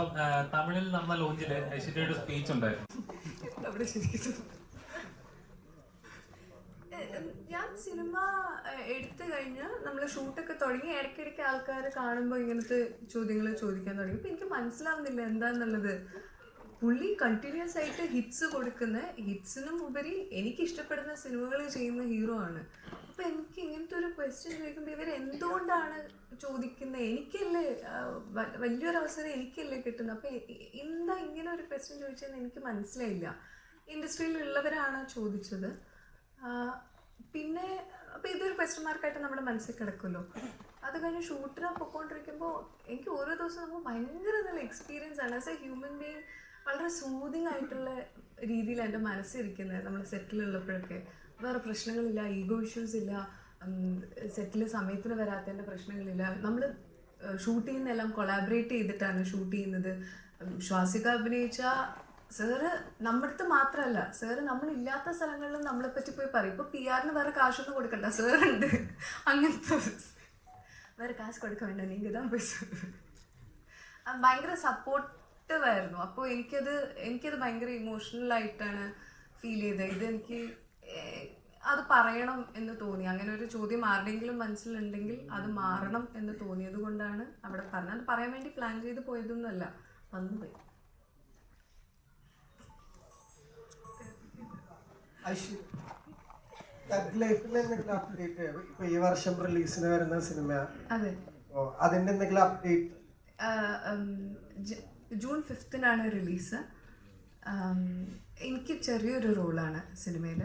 അപ്പം തമിഴിൽ നമ്മുടെ ലോഞ്ചില് ഐശ്വര്യയുടെ സ്പീച്ച് ഉണ്ടായിരുന്നു. ഞാൻ സിനിമ എടുത്തു കഴിഞ്ഞ് നമ്മൾ ഷൂട്ടൊക്കെ തുടങ്ങി ഇടയ്ക്കിടയ്ക്ക് ആൾക്കാർ കാണുമ്പോൾ ഇങ്ങനത്തെ ചോദ്യങ്ങൾ ചോദിക്കാൻ തുടങ്ങി. ഇപ്പം എനിക്ക് മനസ്സിലാവുന്നില്ല എന്താന്നുള്ളത്. പുള്ളി കണ്ടിന്യൂസ് ആയിട്ട് ഹിറ്റ്സ് കൊടുക്കുന്ന, ഹിറ്റ്സിനും ഉപരി എനിക്ക് ഇഷ്ടപ്പെടുന്ന സിനിമകൾ ചെയ്യുന്ന ഹീറോ ആണ്. അപ്പം എനിക്ക് ഇങ്ങനത്തെ ഒരു ക്വസ്റ്റ്യൻ ചോദിക്കുമ്പോൾ ഇവർ എന്തുകൊണ്ടാണ് ചോദിക്കുന്നത്? എനിക്കല്ലേ വലിയൊരു അവസരം എനിക്കല്ലേ കിട്ടുന്നത്. അപ്പം എന്താ ഇങ്ങനെ ഒരു ക്വസ്റ്റ്യൻ ചോദിച്ചതെന്ന് എനിക്ക് മനസ്സിലായില്ല. ഇൻഡസ്ട്രിയിലുള്ളവരാണ് ചോദിച്ചത്. പിന്നെ അപ്പം ഇതൊരു ക്വസ്റ്റ്യൻ മാർക്കായിട്ട് നമ്മുടെ മനസ്സിൽ കിടക്കുമല്ലോ. അത് കഴിഞ്ഞ് ഷൂട്ടിന് പൊയ്ക്കൊണ്ടിരിക്കുമ്പോൾ എനിക്ക് ഓരോ ദിവസവും നമുക്ക് ഭയങ്കര നല്ല എക്സ്പീരിയൻസ് ആണ്. ആസ് എ ഹ്യൂമൻ ബീങ് വളരെ സൂതിങ് ആയിട്ടുള്ള രീതിയിൽ എൻ്റെ മനസ്സിരിക്കുന്നത്. നമ്മൾ സെറ്റിലുള്ളപ്പോഴൊക്കെ വേറെ പ്രശ്നങ്ങളില്ല, ഈഗോ ഇഷ്യൂസ് ഇല്ല, സെറ്റിൽ സമയത്തിന് വരാത്തതിൻ്റെ പ്രശ്നങ്ങളില്ല. നമ്മൾ ഷൂട്ട് ചെയ്യുന്നതെല്ലാം കൊളാബറേറ്റ് ചെയ്തിട്ടാണ് ഷൂട്ട് ചെയ്യുന്നത്. ശ്വാസിക അഭിനയിച്ച സാറ് നമ്മുടെ അടുത്ത് മാത്രമല്ല, സാറ് നമ്മളില്ലാത്ത സ്ഥലങ്ങളിലും നമ്മളെപ്പറ്റി പോയി പറയും. ഇപ്പോൾ പി ആറിന് വേറെ കാശൊന്നും കൊടുക്കണ്ട, സാറുണ്ട്. അങ്ങനത്തെ വേറെ കാശ് കൊടുക്കാൻ വേണ്ട, നിങ്ങൾ ഇതാ പൈസ. ഭയങ്കര സപ്പോർട്ടീവായിരുന്നു. അപ്പോൾ എനിക്കത് ഭയങ്കര ഇമോഷണലായിട്ടാണ് ഫീൽ ചെയ്തത്. ഇതെനിക്ക് അത് പറയണം എന്ന് തോന്നി. അങ്ങനെ ഒരു ചോദ്യം ആരുടെയെങ്കിലും മനസ്സിലുണ്ടെങ്കിൽ അത് മാറണം എന്ന് തോന്നിയത് കൊണ്ടാണ് അവിടെ പറഞ്ഞത്. അത് പറയാൻ വേണ്ടി പ്ലാൻ ചെയ്ത് പോയതൊന്നുമല്ല, വന്നുപോയി. ഇപ്പൊ ഈ വർഷം റിലീസിന് വരുന്ന സിനിമ, അതെ, അതിന്റെ എന്തെങ്കിലും അപ്ഡേറ്റ്? June 5 release. എനിക്ക് ചെറിയൊരു റോളാണ് സിനിമയിൽ.